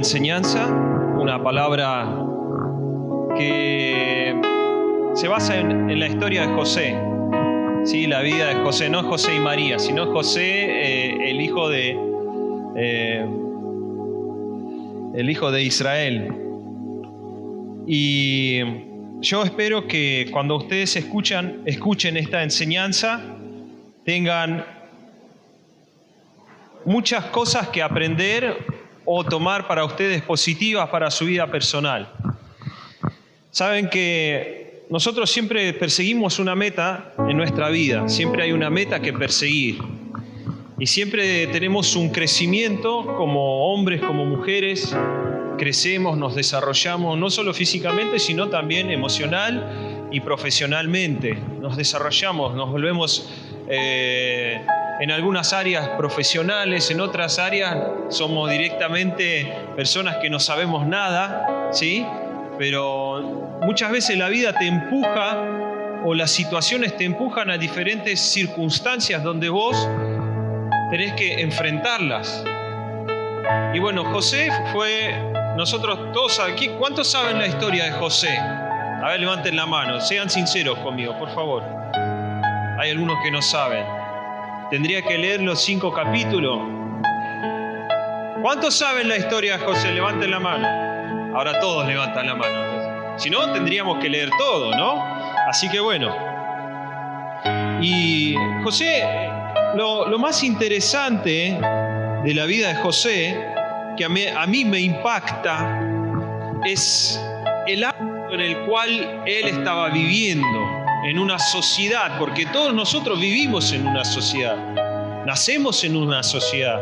enseñanza, una palabra que se basa en la historia de José. Sí, la vida de José, no José y María, sino José, el hijo de Israel. Y yo espero que cuando ustedes escuchen esta enseñanza, tengan muchas cosas que aprender o tomar para ustedes positivas para su vida personal. Saben que nosotros siempre perseguimos una meta en nuestra vida, siempre hay una meta que perseguir. Y siempre tenemos un crecimiento como hombres, como mujeres, crecemos, nos desarrollamos, no solo físicamente, sino también emocional y profesionalmente. Nos desarrollamos, nos volvemos en algunas áreas profesionales, en otras áreas somos directamente personas que no sabemos nada, ¿sí? Pero muchas veces la vida te empuja o las situaciones te empujan a diferentes circunstancias donde vos tenés que enfrentarlas. Y bueno, José fue, nosotros todos aquí, ¿cuántos saben la historia de José? A ver, levanten la mano, sean sinceros conmigo, por favor. Hay algunos que no saben. Tendría que leer los 5 capítulos. ¿Cuántos saben la historia de José? Levanten la mano. Ahora todos levantan la mano. Si no, tendríamos que leer todo, ¿no? Así que bueno. Y José, lo más interesante de la vida de José, que a mí me impacta, es el ámbito en el cual él estaba viviendo, en una sociedad, porque todos nosotros vivimos en una sociedad, nacemos en una sociedad.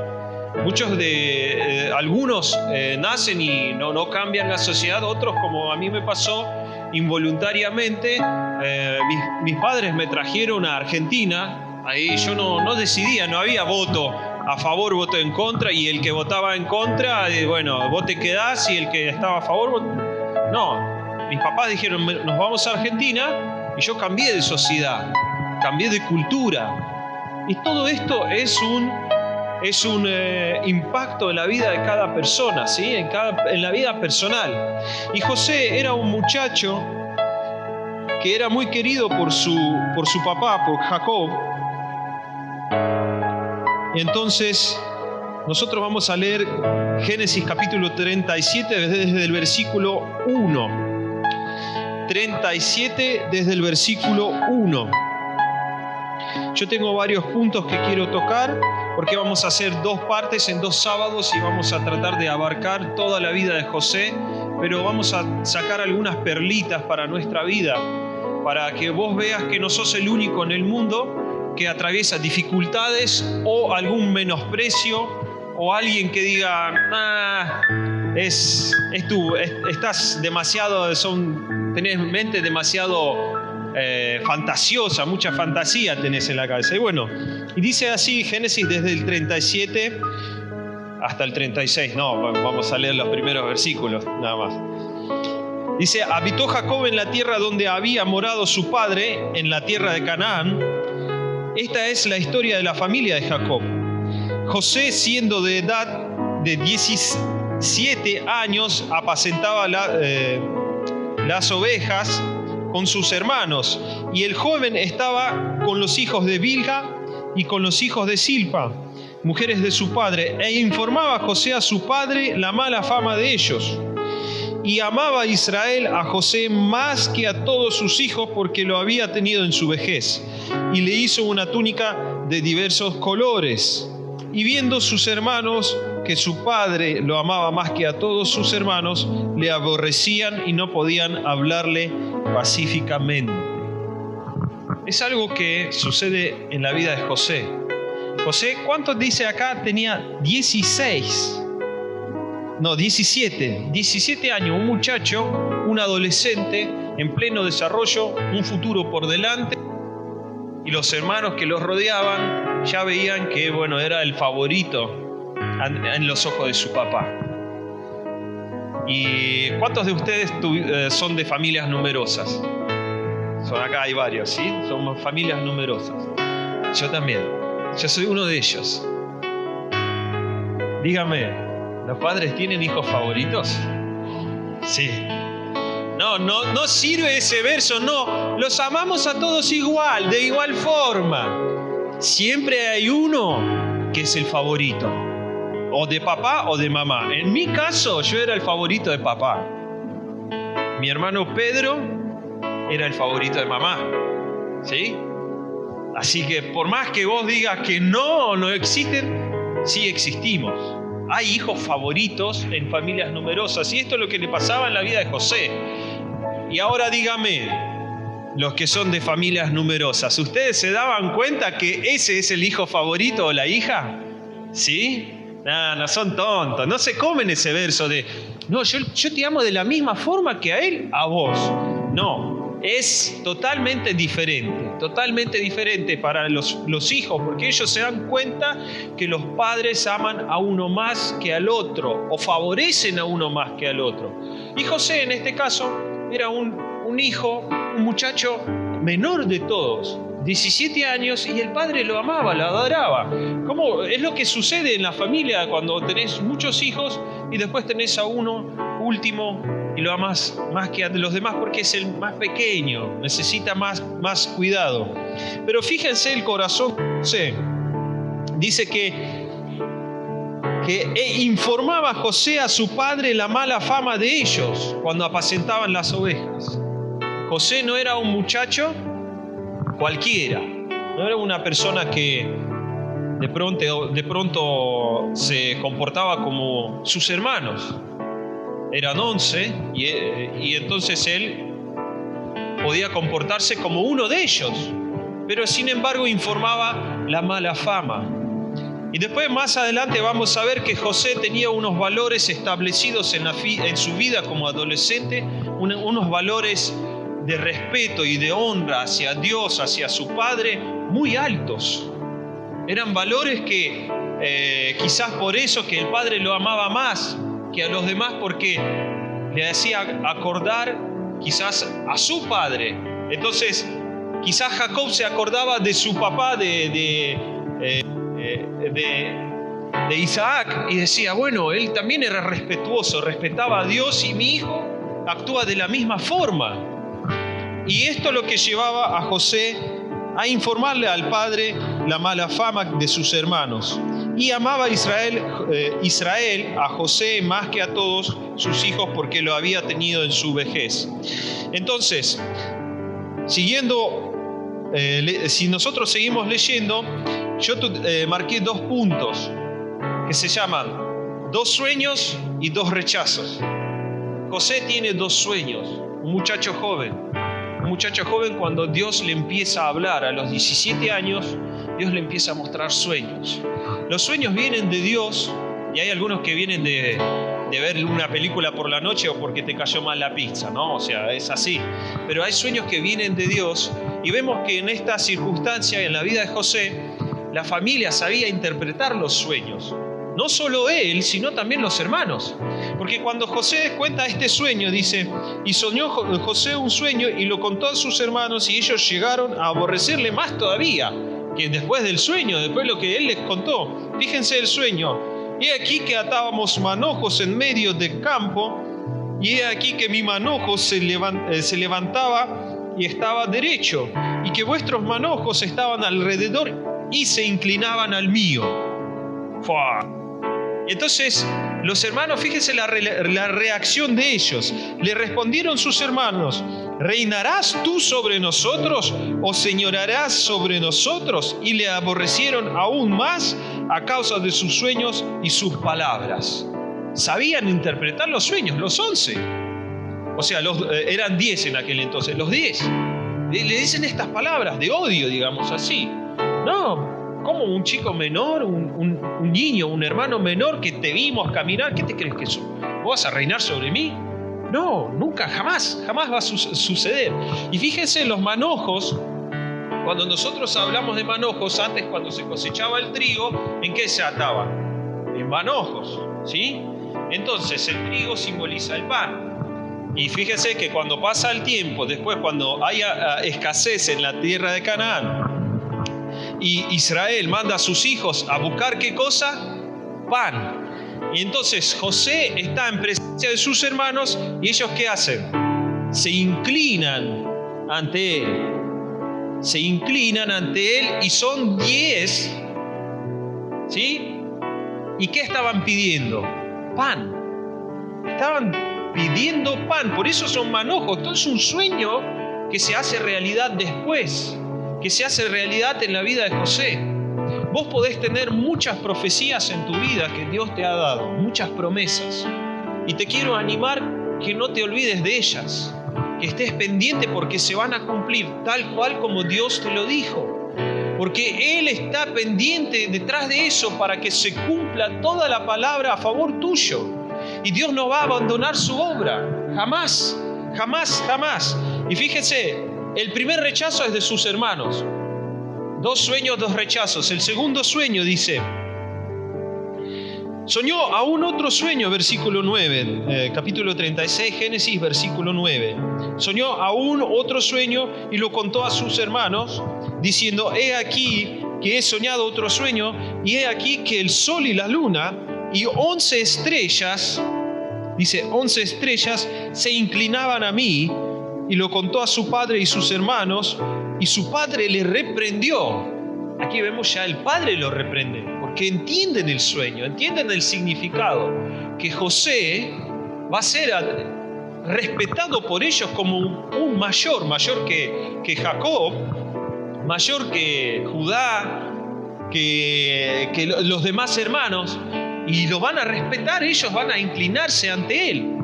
Algunos nacen y no cambian la sociedad, otros, como a mí me pasó involuntariamente, mis padres me trajeron a Argentina, ahí yo no decidía, no había voto a favor, voto en contra, y el que votaba en contra, bueno, vos te quedás, y el que estaba a favor, no. Mis papás dijeron, nos vamos a Argentina, y yo cambié de sociedad, cambié de cultura. Y todo esto es un impacto en la vida de cada persona, ¿sí? En la vida personal. Y José era un muchacho que era muy querido por su papá, por Jacob. Y entonces nosotros vamos a leer Génesis capítulo 37 desde el versículo 1. 37 desde el versículo 1. Yo tengo varios puntos que quiero tocar porque vamos a hacer 2 partes en 2 sábados y vamos a tratar de abarcar toda la vida de José, pero vamos a sacar algunas perlitas para nuestra vida, para que vos veas que no sos el único en el mundo que atraviesa dificultades o algún menosprecio o alguien que diga, estás demasiado, tenés mente demasiado fantasiosa, mucha fantasía tenés en la cabeza. Y bueno, y dice así Génesis desde el 37 hasta el 36. No, vamos a leer los primeros versículos nada más. Dice, habitó Jacob en la tierra donde había morado su padre, en la tierra de Canaán. Esta es la historia de la familia de Jacob. José, siendo de edad de 17 años, apacentaba las ovejas con sus hermanos, y el joven estaba con los hijos de Bilha y con los hijos de Silpa, mujeres de su padre, e informaba José a su padre la mala fama de ellos. Y amaba Israel a José más que a todos sus hijos, porque lo había tenido en su vejez, y le hizo una túnica de diversos colores. Y viendo sus hermanos que su padre lo amaba más que a todos sus hermanos, le aborrecían y no podían hablarle pacíficamente. Es algo que sucede en la vida de José. José, ¿cuántos dice acá? Tenía 17 años, un muchacho, un adolescente en pleno desarrollo, un futuro por delante, y los hermanos que los rodeaban ya veían que, bueno, era el favorito en los ojos de su papá. ¿Y cuántos de ustedes son de familias numerosas? Acá hay varios, ¿sí? Somos familias numerosas. Yo también. Yo soy uno de ellos. Dígame. ¿Los padres tienen hijos favoritos? Sí. No sirve ese verso, no. Los amamos a todos igual, de igual forma. Siempre hay uno que es el favorito. O de papá o de mamá. En mi caso, yo era el favorito de papá. Mi hermano Pedro era el favorito de mamá. ¿Sí? Así que por más que vos digas que no existen, sí existimos. Hay hijos favoritos en familias numerosas. Y esto es lo que le pasaba en la vida de José. Y ahora dígame, los que son de familias numerosas, ¿ustedes se daban cuenta que ese es el hijo favorito o la hija? ¿Sí? No son tontos. No se comen ese verso de, no, yo te amo de la misma forma que a él, a vos. No. Es totalmente diferente para los hijos, porque ellos se dan cuenta que los padres aman a uno más que al otro, o favorecen a uno más que al otro. Y José, en este caso, era un hijo, un muchacho menor de todos, 17 años, y el padre lo amaba, lo adoraba. ¿Cómo? Es lo que sucede en la familia cuando tenés muchos hijos y después tenés a uno último y lo amas más que a los demás porque es el más pequeño, necesita más cuidado. Pero fíjense el corazón de José. Dice que informaba José a su padre la mala fama de ellos cuando apacentaban las ovejas. José no era un muchacho cualquiera, no era una persona que de pronto se comportaba como sus hermanos. Eran 11 y entonces él podía comportarse como uno de ellos, pero sin embargo informaba la mala fama. Y después más adelante vamos a ver que José tenía unos valores establecidos en su vida como adolescente, unos valores de respeto y de honra hacia Dios, hacia su padre, muy altos. Eran valores que quizás por eso que el padre lo amaba más que a los demás, porque le hacía acordar quizás a su padre. Entonces quizás Jacob se acordaba de su papá, de Isaac, y decía, bueno, él también era respetuoso, respetaba a Dios, y mi hijo actúa de la misma forma. Y esto es lo que llevaba a José a informarle al padre la mala fama de sus hermanos. Y amaba a Israel a José más que a todos sus hijos porque lo había tenido en su vejez. Entonces, si nosotros seguimos leyendo, yo marqué 2 puntos que se llaman 2 sueños y 2 rechazos. José tiene 2 sueños, un muchacho joven cuando Dios le empieza a hablar a los 17 años, Dios le empieza a mostrar sueños. Los sueños vienen de Dios, y hay algunos que vienen de ver una película por la noche o porque te cayó mal la pizza, ¿no? O sea, es así. Pero hay sueños que vienen de Dios, y vemos que en esta circunstancia, en la vida de José, la familia sabía interpretar los sueños. No solo él, sino también los hermanos. Porque cuando José cuenta este sueño, dice, y soñó José un sueño y lo contó a sus hermanos, y ellos llegaron a aborrecerle más todavía que después del sueño, después de lo que él les contó. Fíjense el sueño. He aquí que atábamos manojos en medio del campo, y he aquí que mi manojo se levantaba y estaba derecho, y que vuestros manojos estaban alrededor y se inclinaban al mío. ¡Fua! Entonces, los hermanos, fíjense la reacción de ellos. Le respondieron sus hermanos, ¿reinarás tú sobre nosotros o señorarás sobre nosotros? Y le aborrecieron aún más a causa de sus sueños y sus palabras. Sabían interpretar los sueños, los 11. O sea, eran 10 en aquel entonces, los 10. Le dicen estas palabras de odio, digamos así. No. ¿Cómo un chico menor, un niño, un hermano menor que te vimos caminar? ¿Qué te crees que eso? ¿Vos vas a reinar sobre mí? No, nunca, jamás va a suceder. Y fíjense los manojos. Cuando nosotros hablamos de manojos, antes cuando se cosechaba el trigo, ¿en qué se ataban? En manojos, ¿sí? Entonces el trigo simboliza el pan. Y fíjense que cuando pasa el tiempo, después cuando haya escasez en la tierra de Canaán, y Israel manda a sus hijos a buscar ¿qué cosa? Pan. Y entonces José está en presencia de sus hermanos y ellos ¿qué hacen? Se inclinan ante él. Se inclinan ante él y son 10. ¿Sí? ¿Y qué estaban pidiendo? Pan. Estaban pidiendo pan, por eso son manojos. Esto es un sueño que se hace realidad después, que se hace realidad en la vida de José. Vos podés tener muchas profecías en tu vida que Dios te ha dado, muchas promesas. Y te quiero animar que no te olvides de ellas, que estés pendiente porque se van a cumplir tal cual como Dios te lo dijo. Porque Él está pendiente detrás de eso para que se cumpla toda la palabra a favor tuyo. Y Dios no va a abandonar su obra. Jamás, jamás, jamás. Y fíjense, el primer rechazo es de sus hermanos. 2 sueños, 2 rechazos. El segundo sueño dice, soñó aún otro sueño, versículo 9, capítulo 36, Génesis, versículo 9. Soñó aún otro sueño y lo contó a sus hermanos, diciendo, he aquí que he soñado otro sueño, y he aquí que el sol y la luna y 11 estrellas, dice, 11 estrellas se inclinaban a mí, y lo contó a su padre y sus hermanos, y su padre le reprendió. Aquí vemos ya el padre lo reprende, porque entienden el sueño, entienden el significado, que José va a ser respetado por ellos como un mayor que Jacob, mayor que Judá, que los demás hermanos, y lo van a respetar, ellos van a inclinarse ante él.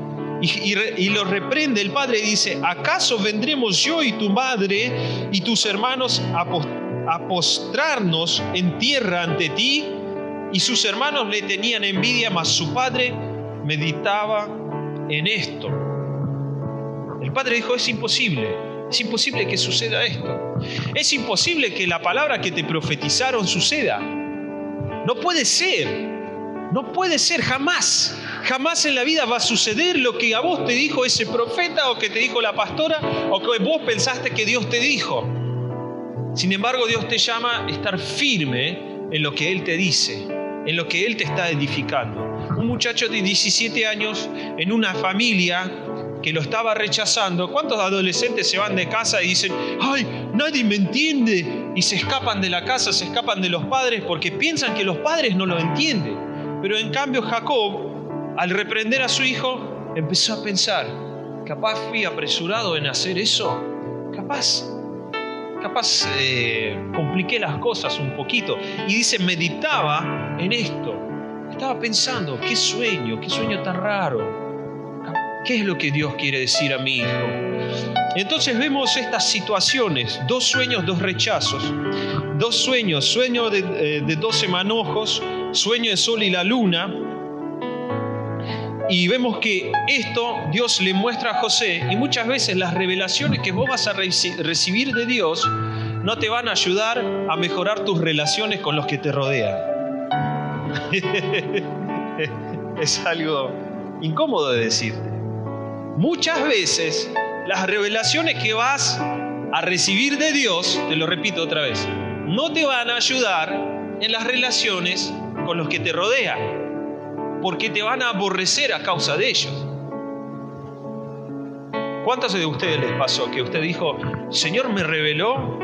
Y lo reprende el padre y dice, ¿acaso vendremos yo y tu madre y tus hermanos a postrarnos en tierra ante ti? Y sus hermanos le tenían envidia, mas su padre meditaba en esto. El padre dijo, es imposible que suceda esto. Es imposible que la palabra que te profetizaron suceda. No puede ser. No puede ser, jamás. Jamás en la vida va a suceder lo que a vos te dijo ese profeta o que te dijo la pastora o que vos pensaste que Dios te dijo. Sin embargo, Dios te llama a estar firme en lo que Él te dice, en lo que Él te está edificando. Un muchacho de 17 años en una familia que lo estaba rechazando. ¿Cuántos adolescentes se van de casa y dicen, ay, nadie me entiende? Y se escapan de la casa, se escapan de los padres porque piensan que los padres no lo entienden. Pero en cambio Jacob, al reprender a su hijo, empezó a pensar, capaz fui apresurado en hacer eso, capaz compliqué las cosas un poquito. Y dice, meditaba en esto, estaba pensando, qué sueño tan raro, qué es lo que Dios quiere decir a mi hijo. Entonces vemos estas situaciones, 2 sueños, 2 rechazos, 2 sueños, sueño de 12 manojos, sueño de sol y la luna. Y vemos que esto Dios le muestra a José, y muchas veces las revelaciones que vos vas a recibir de Dios no te van a ayudar a mejorar tus relaciones con los que te rodean. Es algo incómodo de decirte. Muchas veces las revelaciones que vas a recibir de Dios, te lo repito otra vez, no te van a ayudar en las relaciones con los que te rodean, porque te van a aborrecer a causa de ellos. ¿Cuántos de ustedes les pasó que usted dijo, Señor me reveló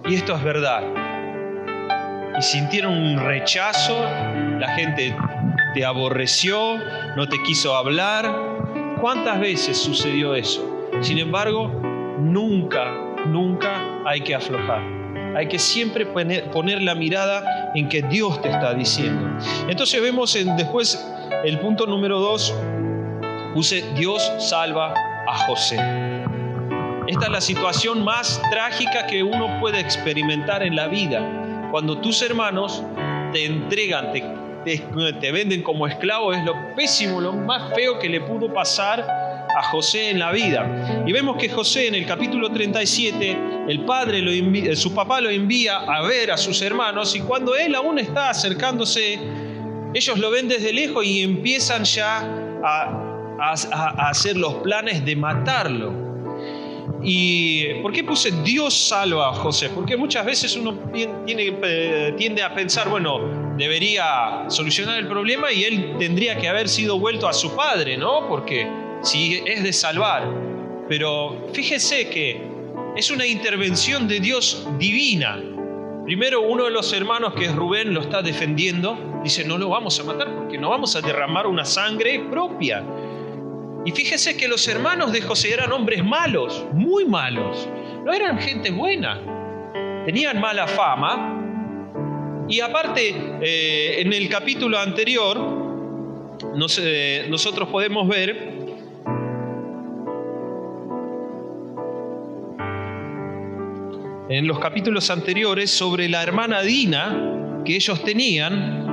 y esto es verdad? Y sintieron un rechazo, la gente te aborreció, no te quiso hablar. ¿Cuántas veces sucedió eso? Sin embargo, nunca hay que aflojar. Hay que siempre poner la mirada en que Dios te está diciendo. Entonces vemos después el punto número 2, puse Dios salva a José. Esta es la situación más trágica que uno puede experimentar en la vida. Cuando tus hermanos te entregan, te venden como esclavo, es lo pésimo, lo más feo que le pudo pasar a José en la vida. Y vemos que José en el capítulo 37, su papá lo envía a ver a sus hermanos, y cuando él aún está acercándose, ellos lo ven desde lejos y empiezan ya a hacer los planes de matarlo. ¿Y por qué puse Dios salva a José? Porque muchas veces uno tiende a pensar, bueno, debería solucionar el problema y él tendría que haber sido vuelto a su padre, ¿no? Porque si es de salvar. Pero fíjese que es una intervención de Dios divina. Primero, uno de los hermanos, que es Rubén, lo está defendiendo. Dice, no lo vamos a matar porque no vamos a derramar una sangre propia. Y fíjese que los hermanos de José eran hombres malos, muy malos. No eran gente buena. Tenían mala fama. Y aparte, en el capítulo anterior, nosotros podemos ver en los capítulos anteriores sobre la hermana Dina que ellos tenían,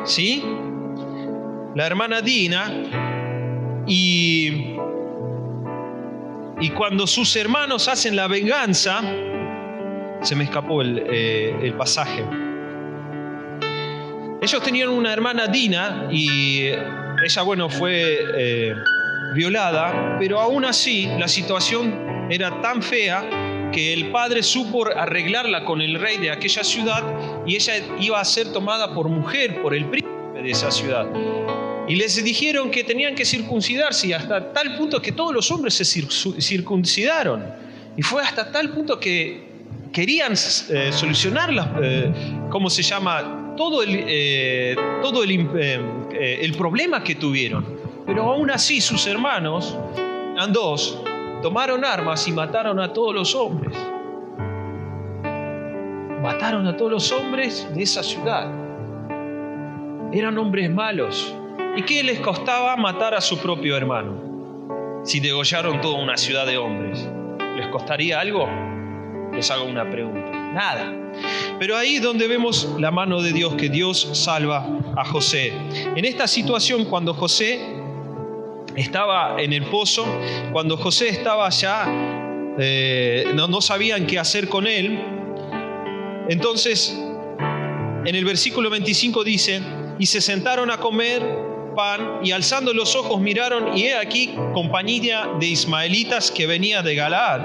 ¿sí? La hermana Dina, y cuando sus hermanos hacen la venganza, se me escapó el pasaje. Ellos tenían una hermana Dina y ella, bueno, fue violada, pero aún así la situación era tan fea que el padre supo arreglarla con el rey de aquella ciudad y ella iba a ser tomada por mujer, por el príncipe de esa ciudad. Y les dijeron que tenían que circuncidarse, hasta tal punto que todos los hombres se circuncidaron. Y fue hasta tal punto que querían solucionar ¿cómo se llama? Todo el problema que tuvieron. Pero aún así sus hermanos, eran dos, tomaron armas y mataron a todos los hombres. Mataron a todos los hombres de esa ciudad. Eran hombres malos. ¿Y qué les costaba matar a su propio hermano? Si degollaron toda una ciudad de hombres, ¿les costaría algo? Les hago una pregunta. Nada. Pero ahí donde vemos la mano de Dios, que Dios salva a José. En esta situación, cuando José estaba en el pozo, cuando José estaba allá, no sabían qué hacer con él. Entonces, en el versículo 25 dice, y se sentaron a comer pan, y alzando los ojos miraron, y he aquí compañía de ismaelitas que venía de Galaad,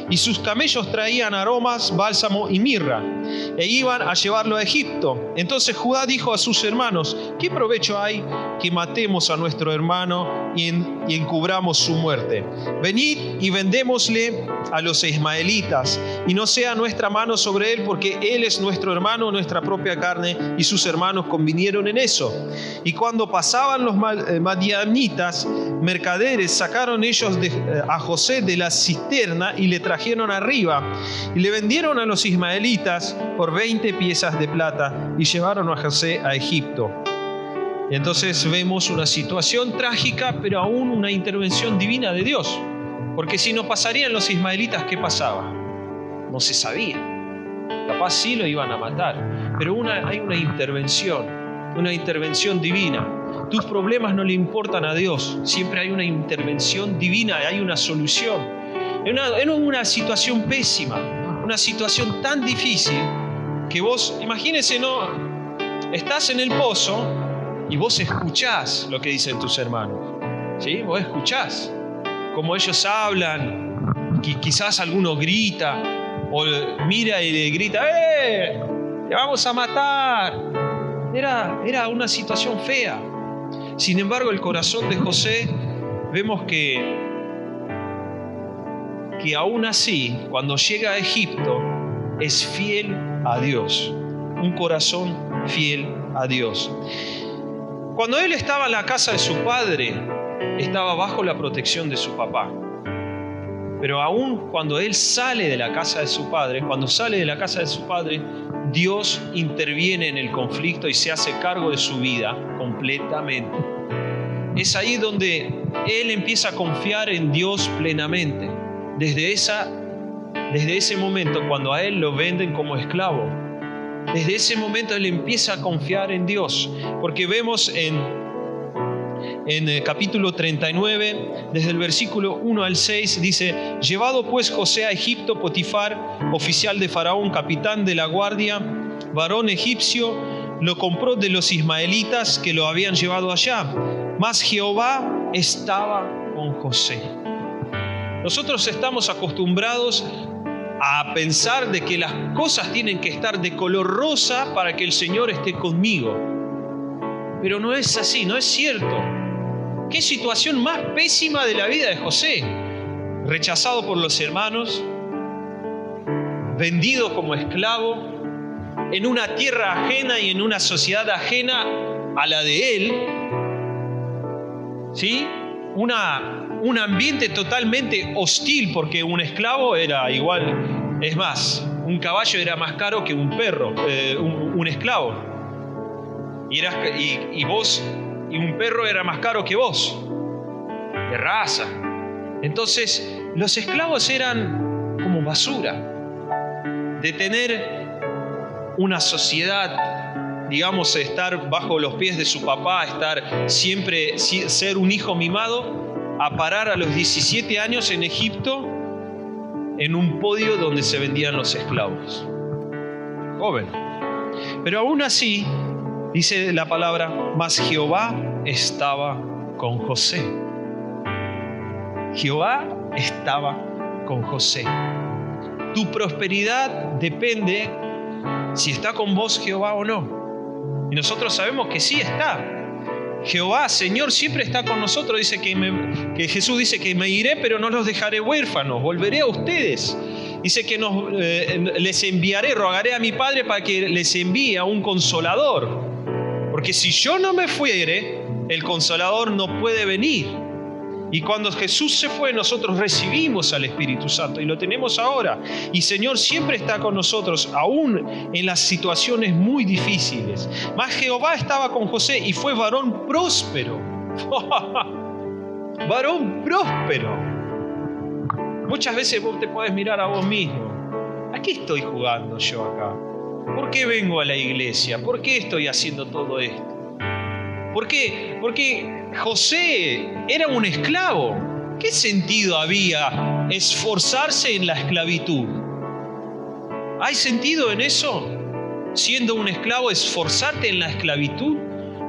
y sus camellos traían aromas, bálsamo y mirra, e iban a llevarlo a Egipto. Entonces Judá dijo a sus hermanos, ¿qué provecho hay que matemos a nuestro hermano y encubramos su muerte? Venid y vendémosle a los ismaelitas, y no sea nuestra mano sobre él, porque él es nuestro hermano, nuestra propia carne. Y sus hermanos convinieron en eso. Y cuando pasaban los madianitas, mercaderes, sacaron ellos a José de la cisterna y le trajeron arriba, y le vendieron a los ismaelitas por 20 piezas de plata, y llevaron a José a Egipto. Y entonces vemos una situación trágica, pero aún una intervención divina de Dios. Porque si no pasarían los ismaelitas, ¿qué pasaba? No se sabía. Capaz sí lo iban a matar. Pero hay una intervención divina. Tus problemas no le importan a Dios. Siempre hay una intervención divina, hay una solución. En una situación pésima, una situación tan difícil, que vos, imagínense, ¿no? Estás en el pozo y vos escuchás lo que dicen tus hermanos. ¿Sí? Vos escuchás cómo ellos hablan, quizás alguno grita, o mira y le grita, ¡te vamos a matar! Era una situación fea. Sin embargo, el corazón de José, vemos que aún así, cuando llega a Egipto, es fiel a Dios. Un corazón fiel a Dios. Cuando él estaba en la casa de su padre, estaba bajo la protección de su papá. Pero aún cuando él sale de la casa de su padre, Dios interviene en el conflicto y se hace cargo de su vida completamente. Es ahí donde él empieza a confiar en Dios plenamente. Desde ese momento, cuando a él lo venden como esclavo, desde ese momento él empieza a confiar en Dios. Porque vemos en el capítulo 39, desde el versículo 1 al 6, dice: llevado pues José a Egipto, Potifar, oficial de Faraón, capitán de la guardia, varón egipcio, lo compró de los ismaelitas que lo habían llevado allá. Mas Jehová estaba con José. Nosotros estamos acostumbrados a pensar de que las cosas tienen que estar de color rosa para que el Señor esté conmigo. Pero no es así, no es cierto. ¿Qué situación más pésima de la vida de José? Rechazado por los hermanos, vendido como esclavo, en una tierra ajena y en una sociedad ajena a la de él, ¿sí? Un ambiente totalmente hostil, porque un esclavo era igual, es más, un caballo era más caro que un perro, un esclavo. Y un perro era más caro que vos, de raza. Entonces, los esclavos eran como basura. De tener una sociedad, digamos, estar bajo los pies de su papá, estar siempre, ser un hijo mimado, a parar a los 17 años en Egipto en un podio donde se vendían los esclavos. Joven. Pero aún así, dice la palabra, mas Jehová estaba con José. Jehová estaba con José. Tu prosperidad depende si está con vos Jehová o no. Y nosotros sabemos que sí está. Jehová, Señor, siempre está con nosotros. Dice que Jesús dice que me iré, pero no los dejaré huérfanos. Volveré a ustedes. Dice que les enviaré, rogaré a mi Padre para que les envíe a un consolador. Porque si yo no me fuere, el consolador no puede venir. Y cuando Jesús se fue, nosotros recibimos al Espíritu Santo y lo tenemos ahora. Y Señor siempre está con nosotros, aún en las situaciones muy difíciles. Mas Jehová estaba con José y fue varón próspero. Varón próspero. Muchas veces vos te podés mirar a vos mismo. ¿A qué estoy jugando yo acá? ¿Por qué vengo a la iglesia? ¿Por qué estoy haciendo todo esto? ¿Por qué? Porque José era un esclavo. ¿Qué sentido había esforzarse en la esclavitud? ¿Hay sentido en eso? Siendo un esclavo, esforzarte en la esclavitud.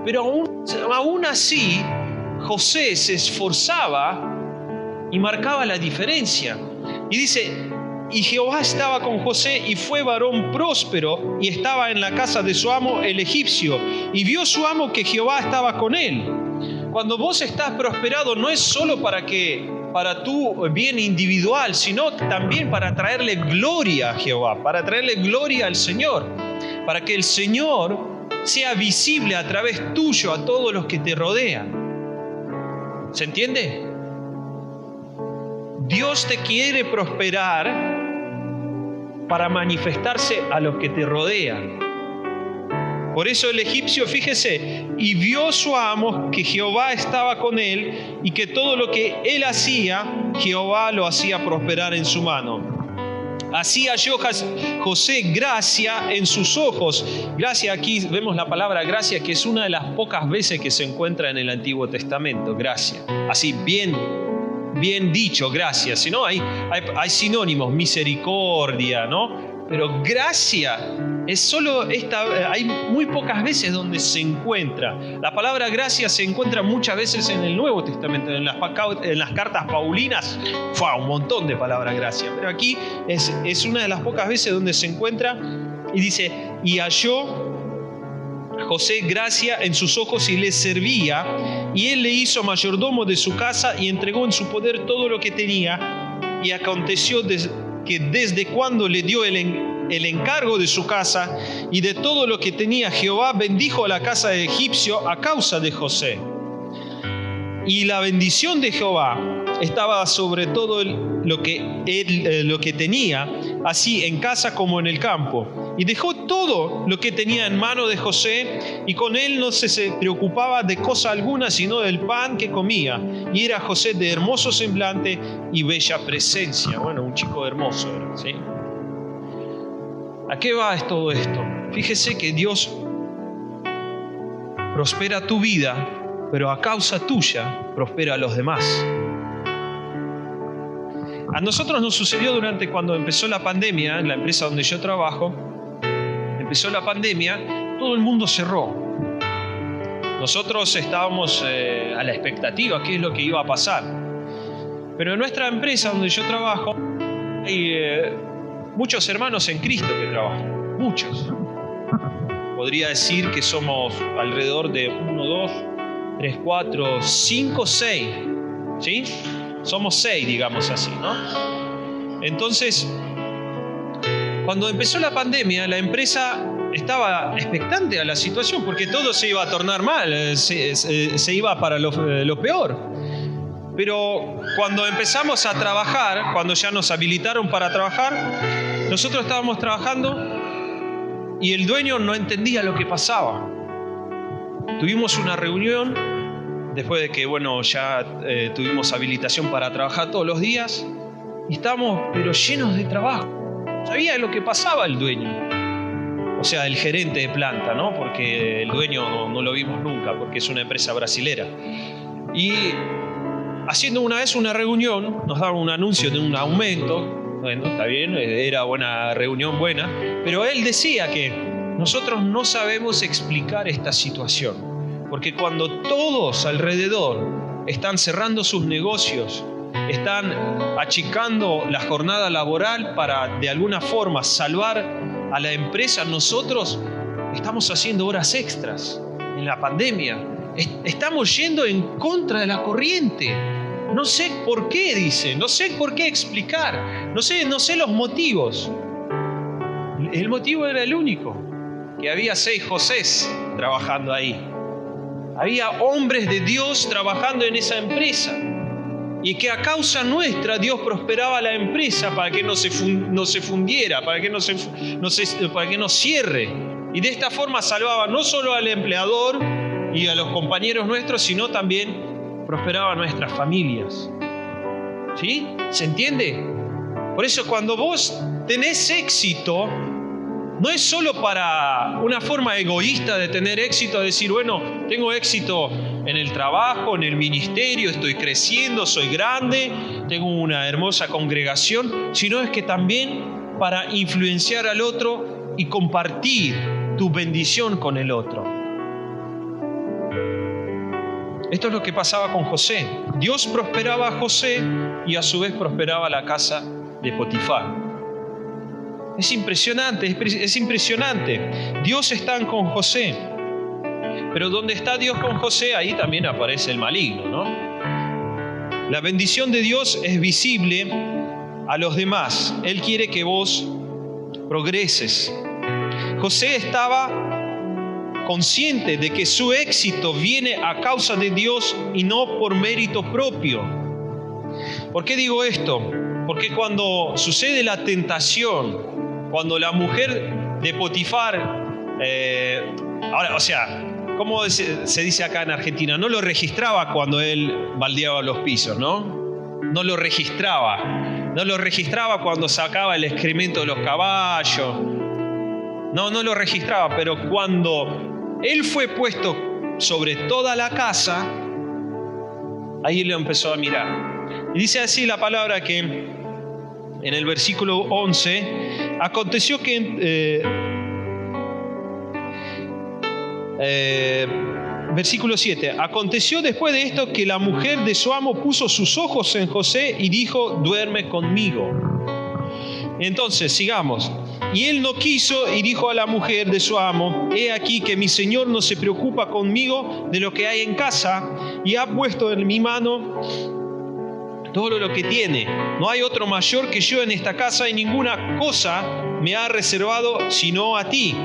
Pero aún así, José se esforzaba y marcaba la diferencia. Y dice, y Jehová estaba con José y fue varón próspero y estaba en la casa de su amo el egipcio. Y vio su amo que Jehová estaba con él. Cuando vos estás prosperado no es solo para tu bien individual, sino también para traerle gloria a Jehová, para traerle gloria al Señor, para que el Señor sea visible a través tuyo a todos los que te rodean. ¿Se entiende? Dios te quiere prosperar para manifestarse a los que te rodean. Por eso el egipcio, fíjese, y vio su amo que Jehová estaba con él y que todo lo que él hacía, Jehová lo hacía prosperar en su mano. Así halló José gracia en sus ojos. Gracia, aquí vemos la palabra gracia, que es una de las pocas veces que se encuentra en el Antiguo Testamento, gracia. Así bien dicho, gracia. Si no, hay sinónimos, misericordia, ¿no? Pero gracia es solo hay muy pocas veces donde se encuentra. La palabra gracia se encuentra muchas veces en el Nuevo Testamento, en las cartas paulinas, un montón de palabras gracia. Pero aquí es una de las pocas veces donde se encuentra y dice, y halló José gracia en sus ojos y le servía, y él le hizo mayordomo de su casa y entregó en su poder todo lo que tenía. Y aconteció que desde cuando le dio el encargo de su casa y de todo lo que tenía, Jehová bendijo a la casa de egipcio a causa de José. Y la bendición de Jehová estaba sobre todo lo que tenía, así en casa como en el campo. Y dejó todo lo que tenía en mano de José, y con él no se preocupaba de cosa alguna, sino del pan que comía. Y era José de hermoso semblante y bella presencia. Bueno, un chico hermoso era, ¿sí? ¿A qué va todo esto? Fíjese que Dios prospera tu vida, pero a causa tuya prospera a los demás. A nosotros nos sucedió cuando empezó la pandemia, en la empresa donde yo trabajo, empezó la pandemia, todo el mundo cerró. Nosotros estábamos a la expectativa, qué es lo que iba a pasar. Pero en nuestra empresa donde yo trabajo, hay muchos hermanos en Cristo que trabajan, muchos. Podría decir que somos alrededor de 1, 2, 3, 4, 5, 6, ¿sí? Somos 6, digamos así, ¿no? Entonces, cuando empezó la pandemia, la empresa estaba expectante a la situación porque todo se iba a tornar mal, se iba para lo peor. Pero cuando empezamos a trabajar, cuando ya nos habilitaron para trabajar, nosotros estábamos trabajando y el dueño no entendía lo que pasaba. Tuvimos una reunión después de que, ya tuvimos habilitación para trabajar todos los días y estábamos pero llenos de trabajo. Sabía lo que pasaba el dueño. O sea, el gerente de planta, ¿no? Porque el dueño no lo vimos nunca, porque es una empresa brasilera. Y haciendo una vez una reunión, nos daban un anuncio de un aumento. Bueno, está bien, era una reunión buena. Pero él decía que nosotros no sabemos explicar esta situación. Porque cuando todos alrededor están cerrando sus negocios, están achicando la jornada laboral para de alguna forma salvar a la empresa, nosotros estamos haciendo horas extras en la pandemia. Estamos yendo en contra de la corriente. No sé por qué, dice, no sé por qué explicar, no sé los motivos. El motivo era el único, que había 6 Josés trabajando ahí. Había hombres de Dios trabajando en esa empresa. Y que a causa nuestra Dios prosperaba la empresa para que no se fundiera, para que no cierre. Y de esta forma salvaba no solo al empleador y a los compañeros nuestros, sino también prosperaba a nuestras familias. ¿Sí? ¿Se entiende? Por eso cuando vos tenés éxito, no es solo para una forma egoísta de tener éxito, de decir, tengo éxito en el trabajo, en el ministerio, estoy creciendo, soy grande, tengo una hermosa congregación, sino es que también para influenciar al otro y compartir tu bendición con el otro. Esto es lo que pasaba con José. Dios prosperaba a José y a su vez prosperaba la casa de Potifar. Es impresionante, es impresionante. Dios está con José. Pero donde está Dios con José, ahí también aparece el maligno, ¿no? La bendición de Dios es visible a los demás. Él quiere que vos progreses. José estaba consciente de que su éxito viene a causa de Dios y no por mérito propio. ¿Por qué digo esto? Porque cuando sucede la tentación, cuando la mujer de Potifar, ¿cómo se dice acá en Argentina? No lo registraba cuando él baldeaba los pisos, ¿no? No lo registraba cuando sacaba el excremento de los caballos. No lo registraba, pero cuando él fue puesto sobre toda la casa, ahí él lo empezó a mirar. Y dice así la palabra que en el versículo 11, aconteció que... versículo 7. Aconteció después de esto que la mujer de su amo puso sus ojos en José y dijo, duerme conmigo. Entonces, sigamos. Y él no quiso y dijo a la mujer de su amo, he aquí que mi señor no se preocupa conmigo de lo que hay en casa y ha puesto en mi mano todo lo que tiene. No hay otro mayor que yo en esta casa y ninguna cosa me ha reservado sino a ti,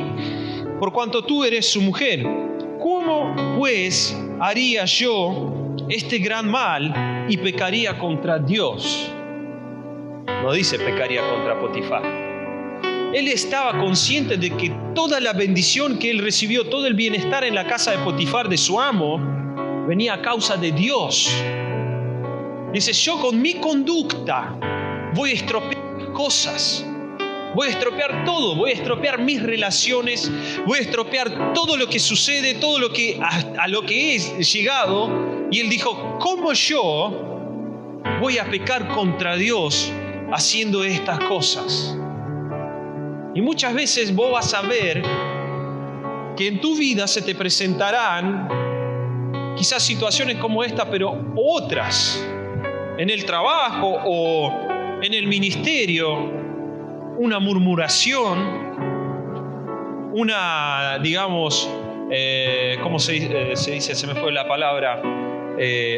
por cuanto tú eres su mujer. ¿Cómo pues haría yo este gran mal y pecaría contra Dios? No dice pecaría contra Potifar. Él estaba consciente de que toda la bendición que él recibió, todo el bienestar en la casa de Potifar, de su amo, venía a causa de Dios. Dice, yo con mi conducta voy a estropear cosas. Voy a estropear todo, voy a estropear mis relaciones, voy a estropear todo lo que sucede, todo lo que a lo que he llegado. Y él dijo, ¿cómo yo voy a pecar contra Dios haciendo estas cosas? Y muchas veces vos vas a ver que en tu vida se te presentarán quizás situaciones como esta, pero otras, en el trabajo o en el ministerio, una murmuración, una, digamos, ¿cómo se dice? Se me fue la palabra.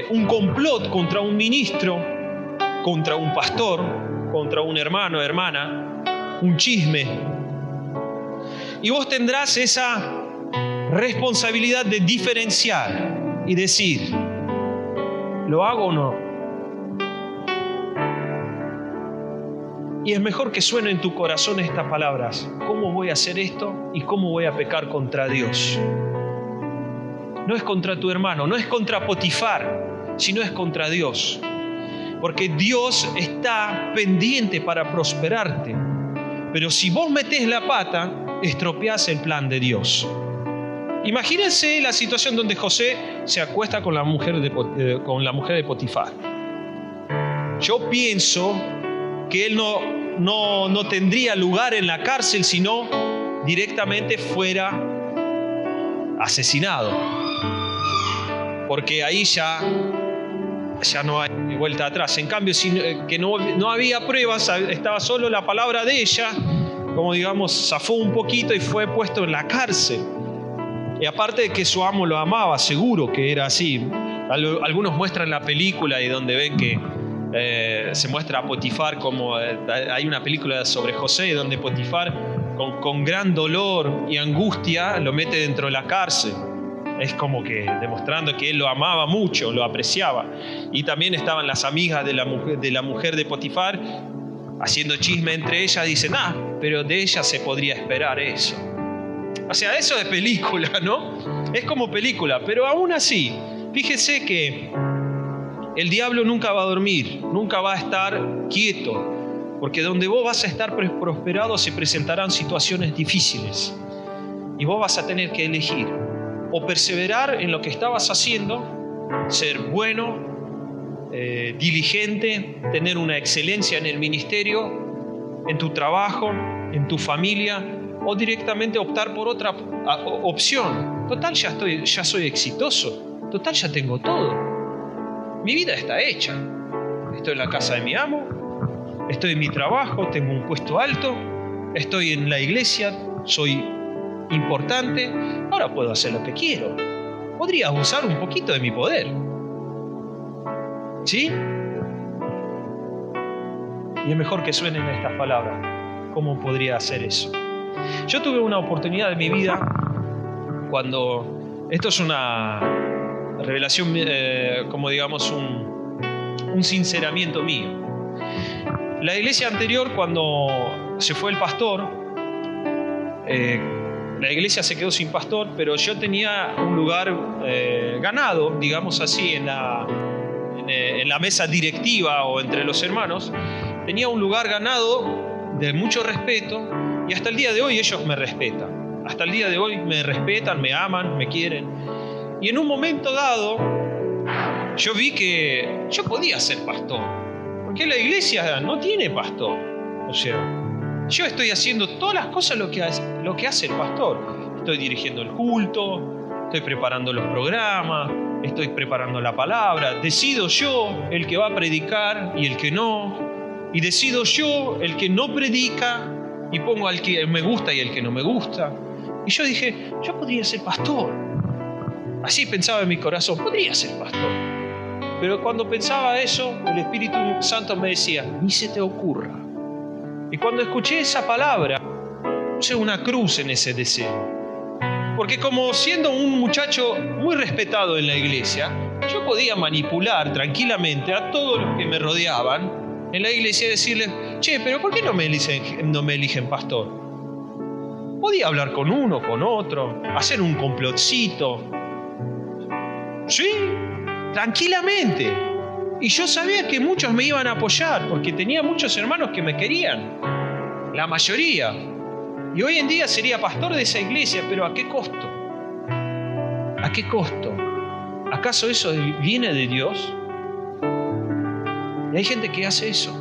Un complot contra un ministro, contra un pastor, contra un hermano, hermana, un chisme. Y vos tendrás esa responsabilidad de diferenciar y decir, ¿lo hago o no? Y es mejor que suenen en tu corazón estas palabras. ¿Cómo voy a hacer esto y cómo voy a pecar contra Dios? No es contra tu hermano, no es contra Potifar, sino es contra Dios. Porque Dios está pendiente para prosperarte. Pero si vos metés la pata, estropeás el plan de Dios. Imagínense la situación donde José se acuesta con la mujer de Potifar. Yo pienso que él no tendría lugar en la cárcel, sino directamente fuera asesinado. Porque ahí ya no hay vuelta atrás. En cambio, que no había pruebas, estaba solo la palabra de ella, como digamos, zafó un poquito y fue puesto en la cárcel. Y aparte de que su amo lo amaba, seguro que era así. Algunos muestran la película y donde ven que se muestra a Potifar como hay una película sobre José donde Potifar con gran dolor y angustia lo mete dentro de la cárcel. Es como que demostrando que él lo amaba mucho, lo apreciaba. Y también estaban las amigas de la mujer de Potifar haciendo chisme entre ellas. Dicen, pero de ella se podría esperar eso. O sea, eso es película, ¿no? Es como película, pero aún así, fíjese que el diablo nunca va a dormir, nunca va a estar quieto, porque donde vos vas a estar prosperado se presentarán situaciones difíciles y vos vas a tener que elegir o perseverar en lo que estabas haciendo, ser bueno, diligente, tener una excelencia en el ministerio, en tu trabajo, en tu familia, o directamente optar por otra opción. Total, ya soy exitoso, total, ya tengo todo. Mi vida está hecha. Estoy en la casa de mi amo, estoy en mi trabajo, tengo un puesto alto, estoy en la iglesia, soy importante, ahora puedo hacer lo que quiero. Podría abusar un poquito de mi poder. ¿Sí? Y es mejor que suenen estas palabras. ¿Cómo podría hacer eso? Yo tuve una oportunidad en mi vida cuando... Esto es una revelación, como digamos un sinceramiento mío. La iglesia anterior, cuando se fue el pastor, la iglesia se quedó sin pastor, pero yo tenía un lugar ganado, digamos así, en la mesa directiva o entre los hermanos. Tenía un lugar ganado de mucho respeto y hasta el día de hoy ellos me respetan. Hasta el día de hoy me respetan, me aman, me quieren. Y en un momento dado, yo vi que yo podía ser pastor, porque la iglesia no tiene pastor. O sea, yo estoy haciendo todas las cosas lo que hace el pastor. Estoy dirigiendo el culto, estoy preparando los programas, estoy preparando la palabra. Decido yo el que va a predicar y el que no. Y decido yo el que no predica y pongo al que me gusta y el que no me gusta. Y yo dije, yo podría ser pastor. Así pensaba en mi corazón, podría ser pastor. Pero cuando pensaba eso, el Espíritu Santo me decía, ni se te ocurra. Y cuando escuché esa palabra, puse una cruz en ese deseo. Porque como siendo un muchacho muy respetado en la iglesia, yo podía manipular tranquilamente a todos los que me rodeaban en la iglesia y decirles, che, pero ¿por qué no me eligen pastor? Podía hablar con uno, con otro, hacer un complotcito. Sí, tranquilamente. Y yo sabía que muchos me iban a apoyar, porque tenía muchos hermanos que me querían. La mayoría. Y hoy en día sería pastor de esa iglesia, pero ¿a qué costo? ¿A qué costo? ¿Acaso eso viene de Dios? Y hay gente que hace eso.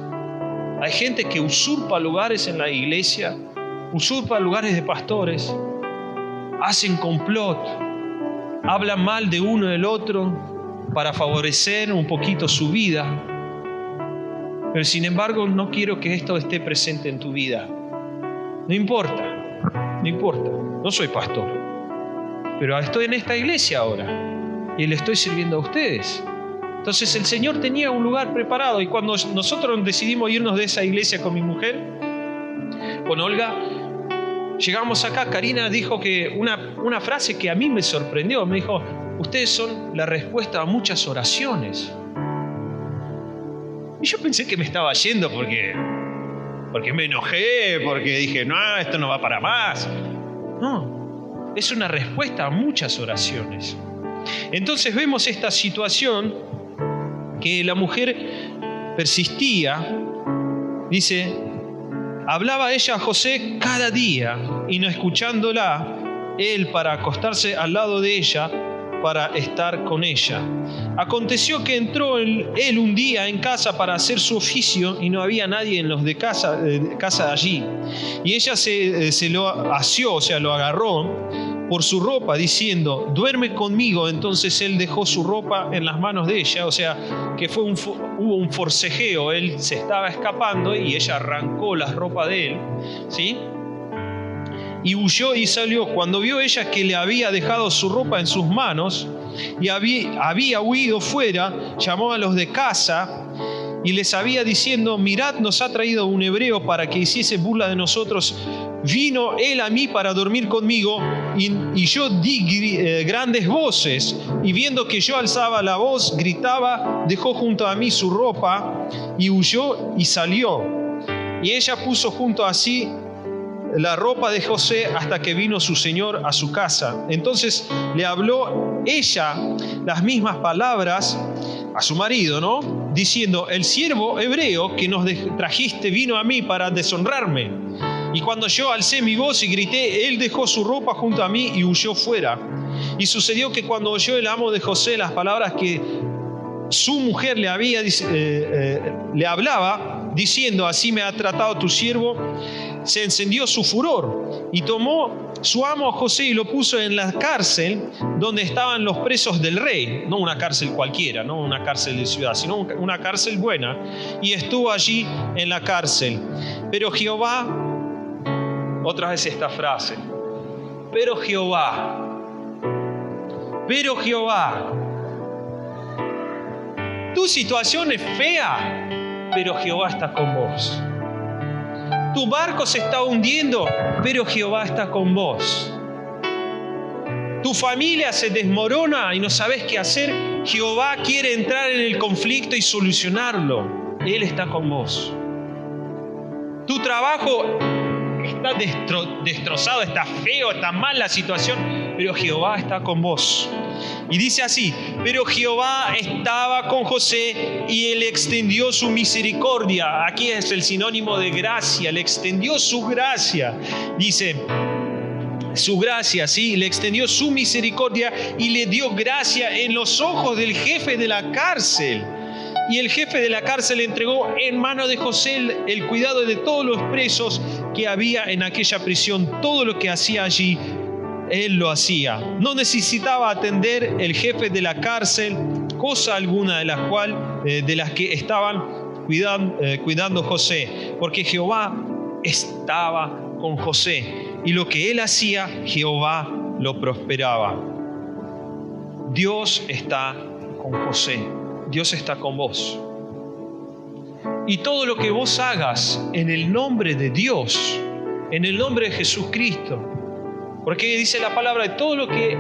Hay gente que usurpa lugares en la iglesia, usurpa lugares de pastores, hacen complot, hablan mal de uno del otro para favorecer un poquito su vida. Pero sin embargo, no quiero que esto esté presente en tu vida. no importa, no soy pastor, pero estoy en esta iglesia ahora y le estoy sirviendo a ustedes. Entonces el Señor tenía un lugar preparado, y cuando nosotros decidimos irnos de esa iglesia con mi mujer, con Olga, llegamos acá. Karina dijo que una frase que a mí me sorprendió. Me dijo: ustedes son la respuesta a muchas oraciones. Y yo pensé que me estaba yendo porque me enojé, porque dije, no, esto no va para más. No, es una respuesta a muchas oraciones. Entonces vemos esta situación que la mujer persistía. Dice: hablaba ella a José cada día, y no escuchándola, él para acostarse al lado de ella, para estar con ella. Aconteció que entró él un día en casa para hacer su oficio, y no había nadie en los de casa allí. Y ella se lo asió, o sea, lo agarró por su ropa, diciendo: duerme conmigo. Entonces él dejó su ropa en las manos de ella, o sea, que hubo un forcejeo. Él se estaba escapando y ella arrancó las ropas de él, ¿sí? Y huyó y salió. Cuando vio ella que le había dejado su ropa en sus manos y había huido fuera, llamó a los de casa y les había diciendo: mirad, nos ha traído un hebreo para que hiciese burla de nosotros. Vino él a mí para dormir conmigo, y yo di grandes voces, y viendo que yo alzaba la voz, gritaba, dejó junto a mí su ropa y huyó y salió. Y ella puso junto a sí la ropa de José hasta que vino su señor a su casa. Entonces le habló ella las mismas palabras a su marido, ¿no? Diciendo: el siervo hebreo que nos trajiste vino a mí para deshonrarme. Y cuando yo alcé mi voz y grité, él dejó su ropa junto a mí y huyó fuera. Y sucedió que cuando oyó el amo de José las palabras que su mujer le hablaba, diciendo: así me ha tratado tu siervo, se encendió su furor, y tomó su amo a José y lo puso en la cárcel donde estaban los presos del rey. No una cárcel cualquiera, no una cárcel de ciudad, sino una cárcel buena. Y estuvo allí en la cárcel. Pero Jehová, otra vez esta frase, pero Jehová, tu situación es fea, pero Jehová está con vos. Tu barco se está hundiendo, pero Jehová está con vos. Tu familia se desmorona y no sabes qué hacer. Jehová quiere entrar en el conflicto y solucionarlo. Él está con vos. Tu trabajo está destrozado, está feo, está mal la situación, pero Jehová está con vos. Y dice así: pero Jehová estaba con José y él extendió su misericordia. Aquí es el sinónimo de gracia, le extendió su gracia. Dice, su gracia, ¿sí? Le extendió su misericordia y le dio gracia en los ojos del jefe de la cárcel. Y el jefe de la cárcel entregó en manos de José el cuidado de todos los presos que había en aquella prisión. Todo lo que hacía allí, él lo hacía. No necesitaba atender el jefe de la cárcel cosa alguna de las que estaban cuidando José, porque Jehová estaba con José, y lo que él hacía, Jehová lo prosperaba. Dios está con José. Dios está con vos. Y todo lo que vos hagas en el nombre de Dios, en el nombre de Jesucristo, porque dice la palabra de todo lo que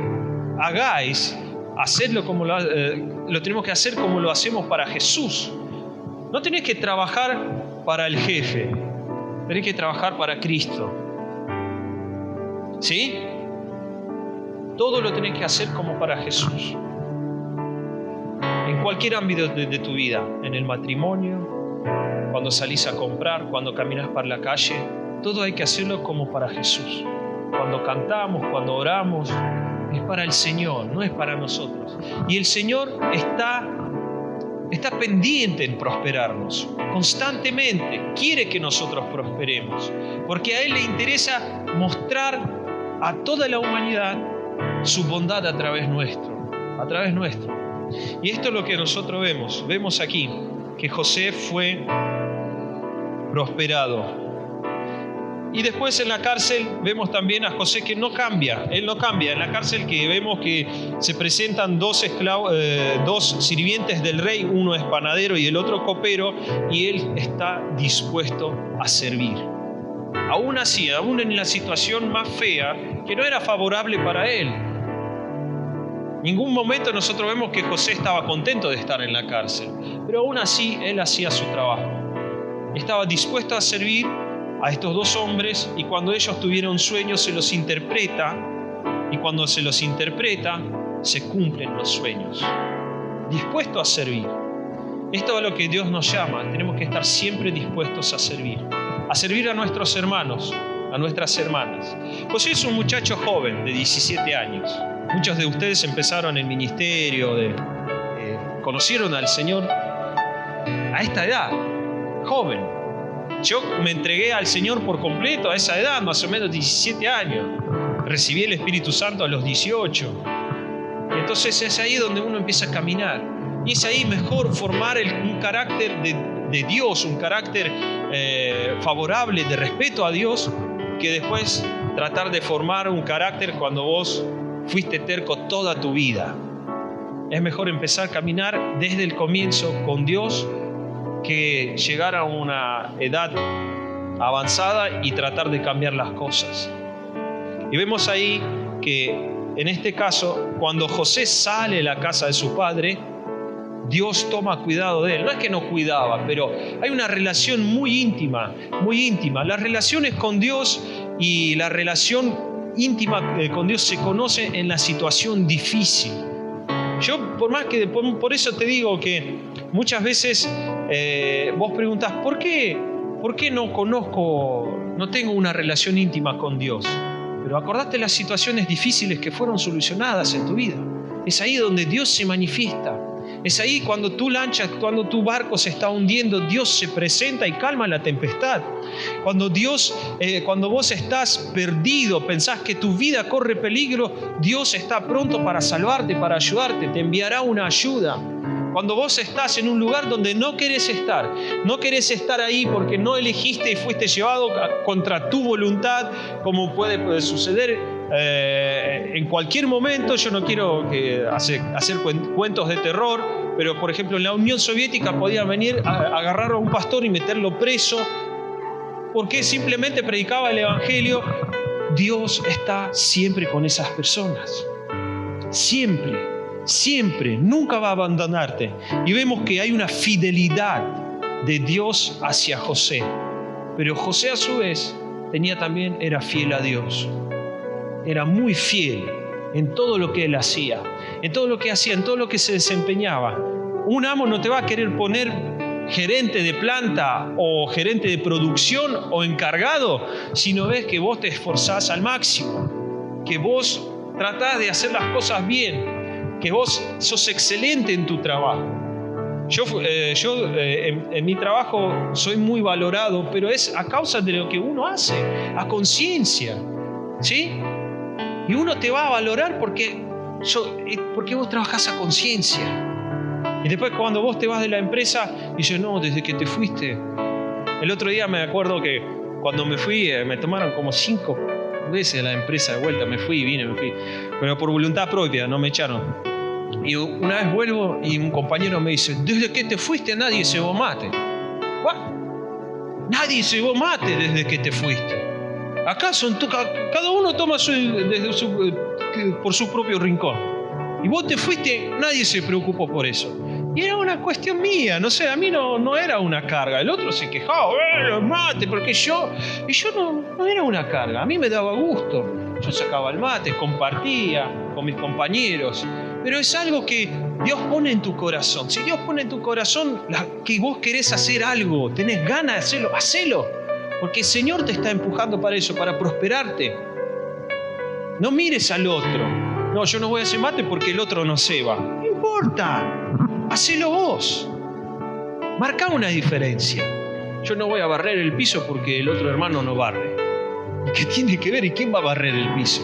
hagáis, hacerlo como lo tenemos que hacer como lo hacemos para Jesús. No tenés que trabajar para el jefe, tenés que trabajar para Cristo. ¿Sí? Todo lo tenés que hacer como para Jesús. En cualquier ámbito de tu vida, en el matrimonio, cuando salís a comprar, cuando caminas por la calle, todo hay que hacerlo como para Jesús. Cuando cantamos, cuando oramos, es para el Señor, no es para nosotros. Y el Señor está pendiente en prosperarnos, constantemente quiere que nosotros prosperemos, porque a Él le interesa mostrar a toda la humanidad su bondad a través nuestro. Y esto es lo que nosotros vemos aquí, que José fue prosperado. Y después en la cárcel vemos también a José que no cambia, él no cambia. En la cárcel que vemos que se presentan dos sirvientes del rey, uno es panadero y el otro copero, y él está dispuesto a servir. Aún así, aún en la situación más fea, que no era favorable para él. En ningún momento nosotros vemos que José estaba contento de estar en la cárcel, pero aún así él hacía su trabajo. Estaba dispuesto a servir a estos dos hombres, y cuando ellos tuvieron sueños se los interpreta, y cuando se los interpreta se cumplen los sueños. Dispuesto a servir. Esto es a lo que Dios nos llama. Tenemos que estar siempre dispuestos a servir a nuestros hermanos, a nuestras hermanas. José es un muchacho joven de 17 años. Muchos de ustedes empezaron el ministerio, conocieron al Señor a esta edad, joven. Yo me entregué al Señor por completo a esa edad, más o menos 17 años. Recibí el Espíritu Santo a los 18. Entonces es ahí donde uno empieza a caminar. Y es ahí mejor formar un carácter de Dios, un carácter favorable, de respeto a Dios, que después tratar de formar un carácter cuando vos fuiste terco toda tu vida. Es mejor empezar a caminar desde el comienzo con Dios que llegar a una edad avanzada y tratar de cambiar las cosas. Y vemos ahí que en este caso, cuando José sale de la casa de su padre, Dios toma cuidado de él. No es que no cuidaba, pero hay una relación muy íntima, muy íntima. Las relaciones con Dios y la relación íntima con Dios se conoce en la situación difícil. Yo, por eso te digo que muchas veces vos preguntás, ¿por qué no tengo una relación íntima con Dios? Pero acordate las situaciones difíciles que fueron solucionadas en tu vida. Es ahí donde Dios se manifiesta. Es ahí cuando tu barco se está hundiendo, Dios se presenta y calma la tempestad. Cuando vos estás perdido, pensás que tu vida corre peligro, Dios está pronto para salvarte, para ayudarte, te enviará una ayuda. Cuando vos estás en un lugar donde no querés estar ahí porque no elegiste y fuiste llevado contra tu voluntad, como puede suceder en cualquier momento. Yo no quiero hacer cuentos de terror, pero por ejemplo en la Unión Soviética podían venir a agarrar a un pastor y meterlo preso porque simplemente predicaba el Evangelio. Dios está siempre con esas personas, siempre, nunca va a abandonarte. Y vemos que hay una fidelidad de Dios hacia José, pero José a su vez era fiel a Dios. Era muy fiel en todo lo que él hacía, en todo lo que se desempeñaba. Un amo no te va a querer poner gerente de planta o gerente de producción o encargado si no ves que vos te esforzás al máximo, que vos tratás de hacer las cosas bien, que vos sos excelente en tu trabajo. Yo en mi trabajo soy muy valorado, pero es a causa de lo que uno hace, a conciencia, ¿sí? Y uno te va a valorar porque vos trabajás a conciencia. Y después cuando vos te vas de la empresa, dices, no, desde que te fuiste. El otro día me acuerdo que cuando me fui, me tomaron como 5 veces la empresa de vuelta. Me fui. Pero por voluntad propia, no me echaron. Y una vez vuelvo y un compañero me dice, desde que te fuiste nadie cebó mate. ¿What? Nadie cebó mate desde que te fuiste. Acá cada uno toma por su propio rincón. Y vos te fuiste, nadie se preocupó por eso. Y era una cuestión mía, no sé, a mí no era una carga. El otro se quejaba, los mate, porque yo no era una carga. A mí me daba gusto. Yo sacaba el mate, compartía con mis compañeros. Pero es algo que Dios pone en tu corazón. Si Dios pone en tu corazón que vos querés hacer algo, tenés ganas de hacerlo, hacelo. Porque el Señor te está empujando para eso, para prosperarte. No mires al otro. No, yo no voy a hacer mate porque el otro no ceba. No importa. Hacelo vos. Marcá una diferencia. Yo no voy a barrer el piso porque el otro hermano no barre. ¿Qué tiene que ver? ¿Y quién va a barrer el piso?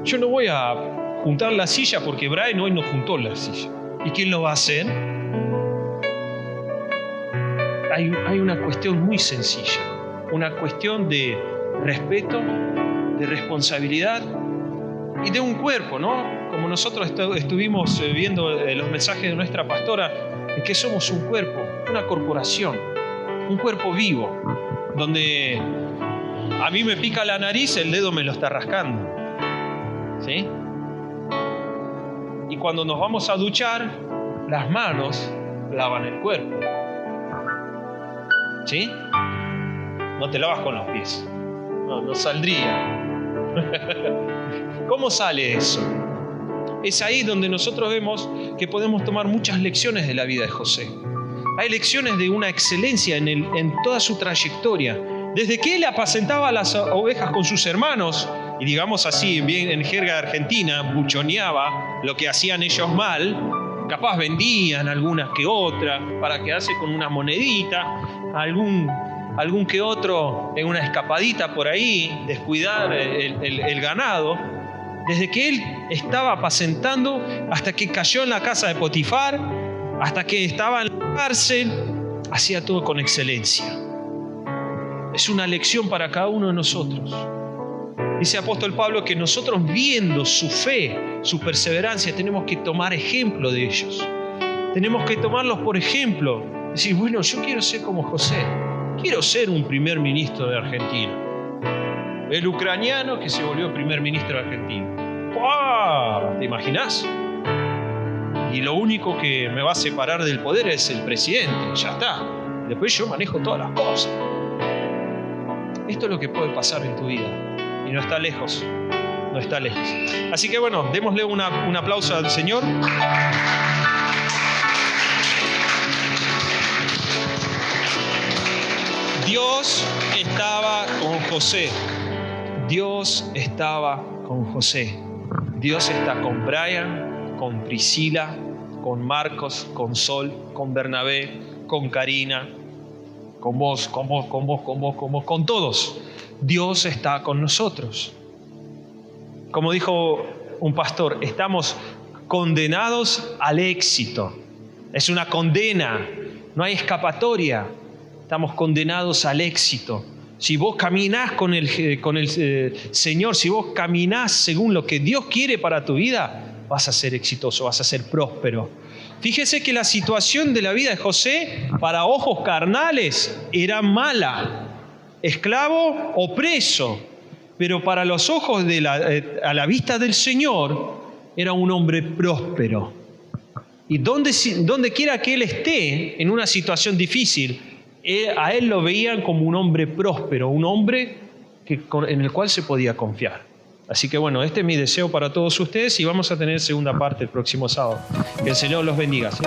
Yo no voy a juntar la silla porque Brian hoy no juntó la silla. ¿Y quién lo va a hacer? Hay una cuestión muy sencilla. una cuestión de respeto, de responsabilidad y de un cuerpo, ¿no? Como nosotros estuvimos viendo los mensajes de nuestra pastora, en que somos un cuerpo, una corporación, un cuerpo vivo, donde a mí me pica la nariz, el dedo me lo está rascando, ¿sí? Y cuando nos vamos a duchar, las manos lavan el cuerpo, ¿sí? No te lavas con los pies, no saldría. ¿Cómo sale eso? Es ahí donde nosotros vemos que podemos tomar muchas lecciones de la vida de José. Hay lecciones de una excelencia en toda su trayectoria. Desde que él apacentaba las ovejas con sus hermanos, y digamos así, bien en jerga argentina, buchoneaba lo que hacían ellos mal, capaz vendían algunas que otras para quedarse con una monedita, algún que otro en una escapadita por ahí, descuidar el ganado. Desde que él estaba apacentando hasta que cayó en la casa de Potifar, hasta que estaba en la cárcel, hacía todo con excelencia. Es una lección para cada uno de nosotros. Dice el apóstol Pablo que nosotros, viendo su fe, su perseverancia, tenemos que tomar ejemplo de ellos. Tenemos que tomarlos por ejemplo. Decir, bueno, yo quiero ser como José. Quiero ser un primer ministro de Argentina. El ucraniano que se volvió primer ministro de Argentina. ¡Wow! ¿Te imaginás? Y lo único que me va a separar del poder es el presidente. Ya está. Después yo manejo todas las cosas. Esto es lo que puede pasar en tu vida. Y no está lejos. No está lejos. Así que bueno, démosle un aplauso al Señor. Dios estaba con José. Dios estaba con José. Dios está con Brian, con Priscila, con Marcos, con Sol, con Bernabé, con Karina, con vos, con todos. Dios está con nosotros. Como dijo un pastor, estamos condenados al éxito. Es una condena, no hay escapatoria. Estamos condenados al éxito. Si vos caminás con el Señor, si vos caminás según lo que Dios quiere para tu vida, vas a ser exitoso, vas a ser próspero. Fíjese que la situación de la vida de José, para ojos carnales, era mala. Esclavo o preso. Pero para los ojos a la vista del Señor, era un hombre próspero. Y donde quiera que él esté, en una situación difícil, a él lo veían como un hombre próspero, un hombre en el cual se podía confiar. Así que bueno, este es mi deseo para todos ustedes y vamos a tener segunda parte el próximo sábado. Que el Señor los bendiga, ¿sí?